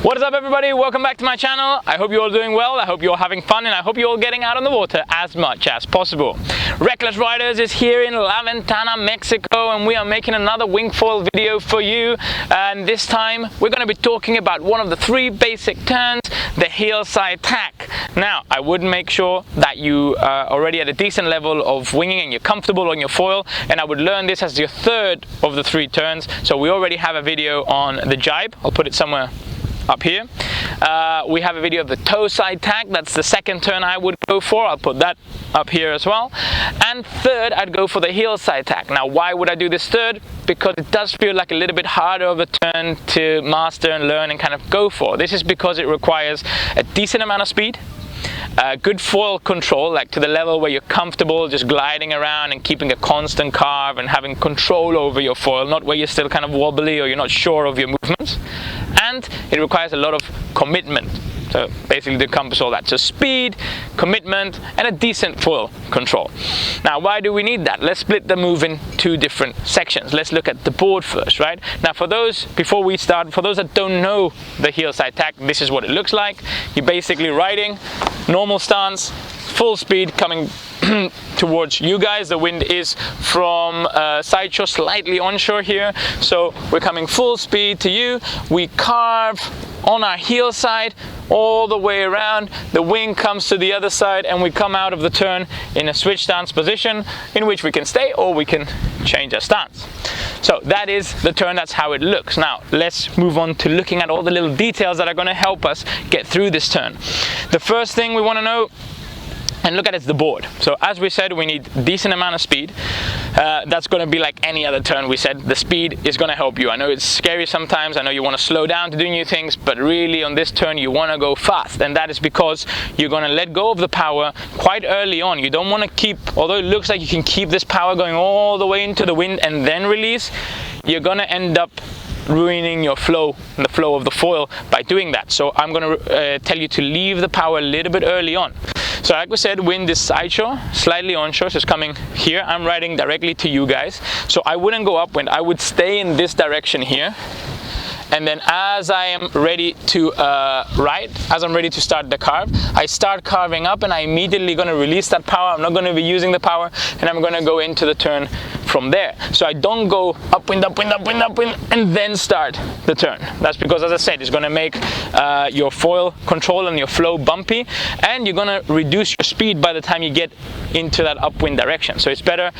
What is up, everybody? Welcome back to my channel. I hope you're all doing well. I hope you're all having fun, and I hope you're all getting out on the water as much as possible. Reckless Riders is here in La Ventana, Mexico, and we are making another Wingfoil video for you. And this time we're going to be talking about one of the three basic turns, the heelside tack. Now, I would make sure that you are already at a decent level of winging and you're comfortable on your foil, and I would learn this as your third of the three turns. So we already have a video on the jibe. I'll put it somewhere up here. We have a video of the toe side tack. That's the second turn I would go for. I'll put that up here as well. And third, I'd go for the heel side tack. Now, why would I do this third? Because it does feel like a little bit harder of a turn to master and learn and kind of go for. This is because it requires a decent amount of speed, good foil control, like to the level where you're comfortable just gliding around and keeping a constant carve and having control over your foil, not where you're still kind of wobbly or you're not sure of your movements. And it requires a lot of commitment. So basically to encompass all that. So speed, commitment, and a decent foil control. Now, why do we need that? Let's split the move in two different sections. Let's look at the board first, right? Now, for those, before we start, for those that don't know the heel side tack, this is what it looks like. You're basically riding, normal stance, full speed coming towards you guys. The wind is from side shore, slightly onshore here. So we're coming full speed to you. We carve on our heel side all the way around. The wing comes to the other side and we come out of the turn in a switch stance position in which we can stay or we can change our stance. So that is the turn, that's how it looks. Now let's move on to looking at all the little details that are going to help us get through this turn. The first thing we want to know and look at is the board. So as we said, we need a decent amount of speed. That's going to be like any other turn we said. The speed is going to help you. I know it's scary sometimes. I know you want to slow down to do new things, but really on this turn you want to go fast, and that is because you're going to let go of the power quite early on. You don't want to keep, although it looks like you can keep this power going all the way into the wind and then release, you're going to end up ruining your flow and the flow of the foil by doing that. So I'm going to tell you to leave the power a little bit early on. So like we said, wind is side shore, slightly onshore, so it's coming here. I'm riding directly to you guys. So I wouldn't go upwind, I would stay in this direction here. And then as I am ready to ride, as I'm ready to start the carve, I start carving up and I immediately going to release that power. I'm not going to be using the power and I'm going to go into the turn from there. So I don't go upwind, upwind, upwind, upwind, and then start the turn. That's because, as I said, it's going to make your foil control and your flow bumpy, and you're going to reduce your speed by the time you get into that upwind direction. So it's better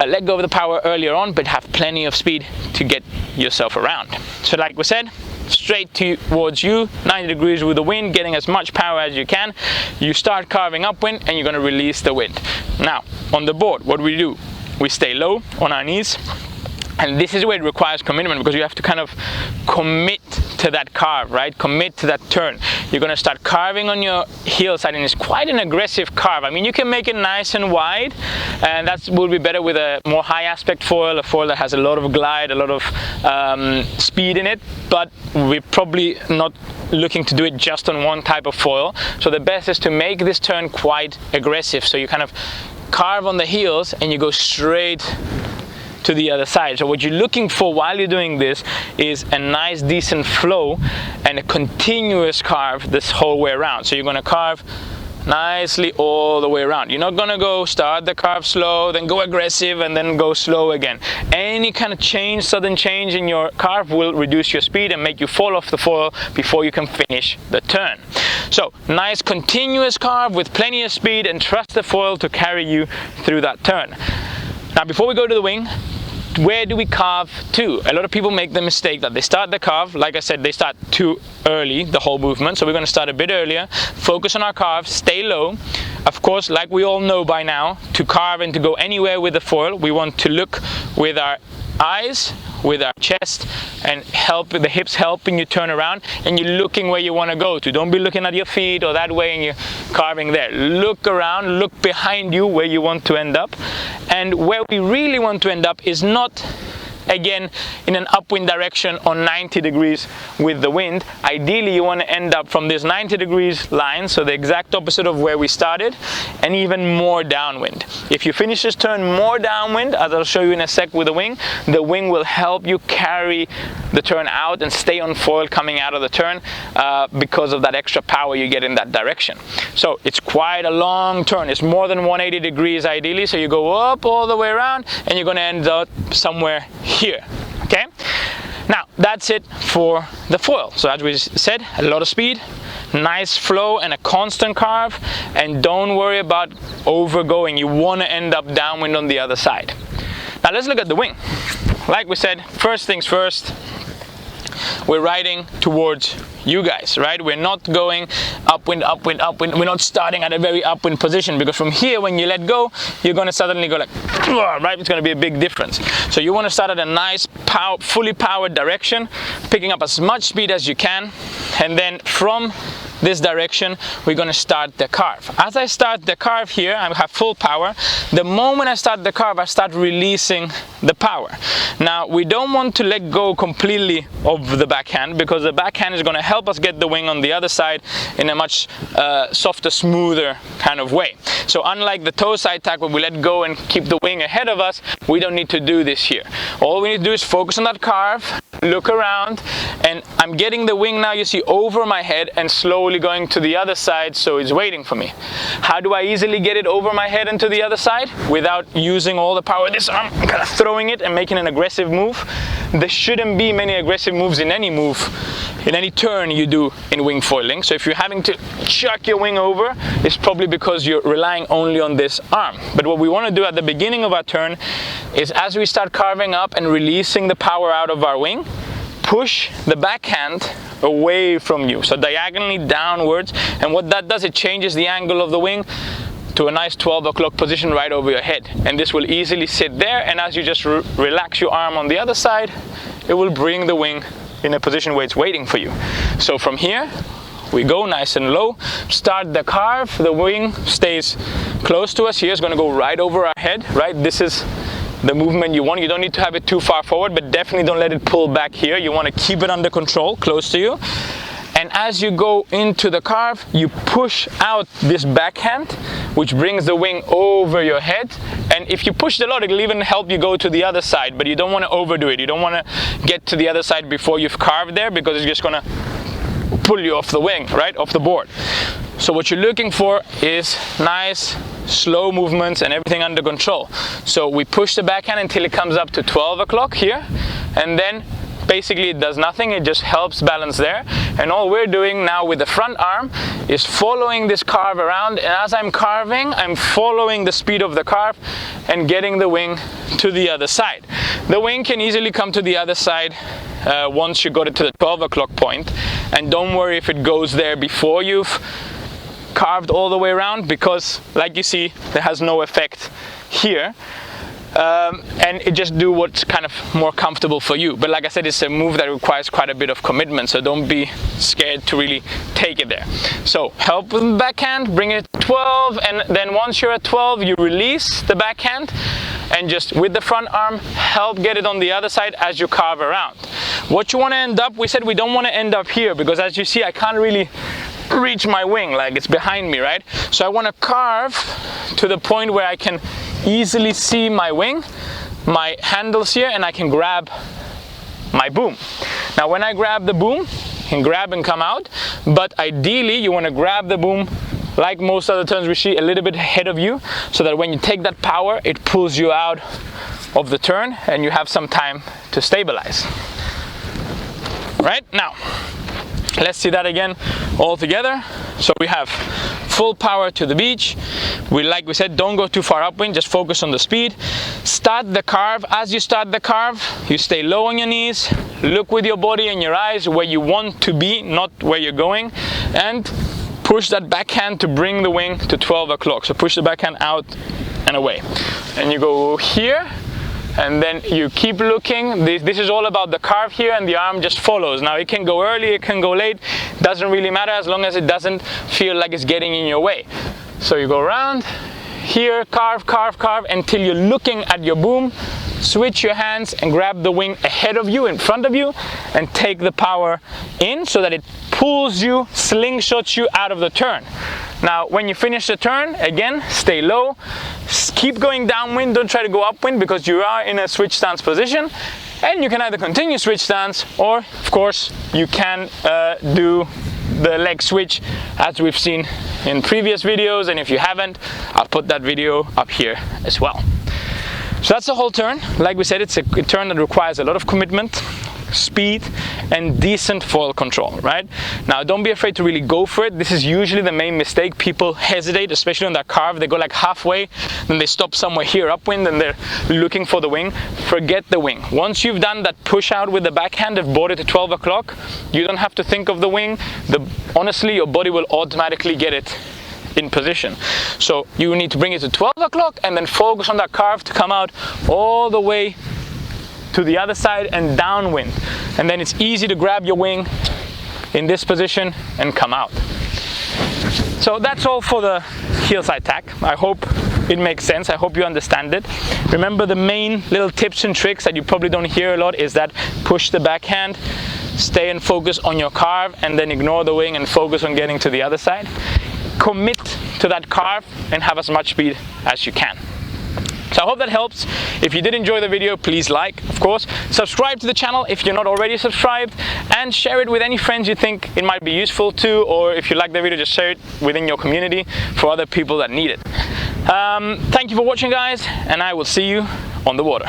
let go of the power earlier on, but have plenty of speed to get yourself around. So like we said, straight towards you, 90 degrees with the wind, getting as much power as you can. You start carving upwind and you're going to release the wind. Now, on the board, what we do? We stay low on our knees, and this is where it requires commitment, because you have to kind of commit to that carve, right? Commit to that turn. You're going to start carving on your heel side, and it's quite an aggressive carve. I mean, you can make it nice and wide, and that will be better with a more high aspect foil, a foil that has a lot of glide, a lot of speed in it, but we're probably not looking to do it just on one type of foil. So the best is to make this turn quite aggressive. So you kind of carve on the heels and you go straight to the other side. So what you're looking for while you're doing this is a nice decent flow and a continuous carve this whole way around. So you're going to carve nicely all the way around. You're not going to go start the carve slow, then go aggressive, and then go slow again. Any kind of change, sudden change in your carve will reduce your speed and make you fall off the foil before you can finish the turn. So nice continuous carve with plenty of speed, and trust the foil to carry you through that turn. Now, before we go to the wing, where do we carve to? A lot of people make the mistake that they start the carve, like I said, they start too early, the whole movement. So we're going to start a bit earlier, focus on our carve, stay low. Of course, like we all know by now, to carve and to go anywhere with the foil, we want to look with our eyes, with our chest, and help the hips helping you turn around, and you're looking where you want to go to. Don't be looking at your feet or that way and you're carving there. Look around, look behind you where you want to end up. And where we really want to end up is not again in an upwind direction on 90 degrees with the wind. Ideally you want to end up from this 90 degrees line, so the exact opposite of where we started, and even more downwind. If you finish this turn more downwind, as I'll show you in a sec with the wing will help you carry the turn out and stay on foil coming out of the turn because of that extra power you get in that direction. So it's quite a long turn. It's more than 180 degrees ideally, so you go up all the way around and you're going to end up somewhere here. Okay, now that's it for the foil. So as we said, a lot of speed, nice flow and a constant carve, and don't worry about overgoing. You want to end up downwind on the other side. Now let's look at the wing. Like we said, first things first, we're riding towards you guys, right? We're not going upwind, upwind, upwind. We're not starting at a very upwind position, because from here, when you let go, you're going to suddenly go like, right? It's going to be a big difference. So you want to start at a nice, fully powered direction, picking up as much speed as you can, and then from this direction we're going to start the carve. As I start the carve here, I have full power. The moment I start the carve, I start releasing the power. Now we don't want to let go completely of the backhand, because the backhand is going to help us get the wing on the other side in a much softer, smoother kind of way. So unlike the toe side tack where we let go and keep the wing ahead of us, we don't need to do this here. All we need to do is focus on that carve, look around, and I'm getting the wing now, you see, over my head and slowly going to the other side, so it's waiting for me. How do I easily get it over my head and to the other side without using all the power of this arm, kind of throwing it and making an aggressive move? There shouldn't be many aggressive moves in any move, in any turn you do in wing foiling. So if you're having to chuck your wing over, it's probably because you're relying only on this arm. But what we want to do at the beginning of our turn is, as we start carving up and releasing the power out of our wing, push the backhand away from you, so diagonally downwards, and what that does, it changes the angle of the wing to a nice 12 o'clock position right over your head, and this will easily sit there, and as you just relax your arm on the other side, it will bring the wing in a position where it's waiting for you. So from here we go nice and low, start the carve, the wing stays close to us. Here it's going to go right over our head, right? This is the movement you want. You don't need to have it too far forward, but definitely don't let it pull back here. You want to keep it under control, close to you. And as you go into the carve, you push out this backhand, which brings the wing over your head. And if you push it a lot, it'll even help you go to the other side, but you don't want to overdo it. You don't want to get to the other side before you've carved there, because it's just going to pull you off the wing, right, off the board. So what you're looking for is nice, slow movements and everything under control. So we push the backhand until it comes up to 12 o'clock here, and then basically it does nothing, it just helps balance there. And all we're doing now with the front arm is following this carve around, and as I'm carving, I'm following the speed of the carve and getting the wing to the other side. The wing can easily come to the other side once you got it to the 12 o'clock point, and don't worry if it goes there before you've carved all the way around, because like you see, there has no effect here. And it just do what's kind of more comfortable for you. But like I said, it's a move that requires quite a bit of commitment, so don't be scared to really take it there. So help with the backhand, bring it to 12, and then once you're at 12, you release the backhand, and just with the front arm, help get it on the other side as you carve around. What you want to end up, we said we don't want to end up here, because as you see, I can't really reach my wing, like it's behind me, right? So I want to carve to the point where I can easily see my wing, my handles here, and I can grab my boom. Now when I grab the boom, you can grab and come out, but ideally you want to grab the boom like most other turns we see, a little bit ahead of you, so that when you take that power, it pulls you out of the turn and you have some time to stabilize. Right, now let's see that again all together. So we have full power to the beach. Like we said, don't go too far upwind, just focus on the speed. Start the carve. As you start the carve, you stay low on your knees, look with your body and your eyes where you want to be, not where you're going, and push that backhand to bring the wing to 12 o'clock. So push the backhand out and away. And you go here, and then you keep looking. This is all about the carve here, and the arm just follows. Now it can go early, it can go late, doesn't really matter as long as it doesn't feel like it's getting in your way. So you go around here, carve, carve, carve, until you're looking at your boom, switch your hands and grab the wing ahead of you, in front of you, and take the power in so that it pulls you, slingshots you out of the turn. Now, when you finish the turn, again, stay low, keep going downwind, don't try to go upwind because you are in a switch stance position, and you can either continue switch stance or, of course, you can do the leg switch as we've seen in previous videos, and if you haven't, I'll put that video up here as well. So that's the whole turn. Like we said, it's a turn that requires a lot of commitment, speed, and decent foil control, right? Now, don't be afraid to really go for it. This is usually the main mistake. People hesitate, especially on that carve. They go like halfway, then they stop somewhere here upwind, and they're looking for the wing. Forget the wing. Once you've done that push out with the backhand, have brought it to 12 o'clock, you don't have to think of the wing. Honestly, your body will automatically get it in position. So you need to bring it to 12 o'clock and then focus on that carve to come out all the way to the other side and downwind, and then it's easy to grab your wing in this position and come out. So that's all for the heel side tack. I hope it makes sense. I hope you understand it. Remember, the main little tips and tricks that you probably don't hear a lot is that push the backhand, stay and focus on your carve, and then ignore the wing and focus on getting to the other side. Commit to that carve and have as much speed as you can. So I hope that helps. If you did enjoy the video, please like, of course, subscribe to the channel if you're not already subscribed, and share it with any friends you think it might be useful to, or if you like the video, just share it within your community for other people that need it. Thank you for watching, guys, and I will see you on the water.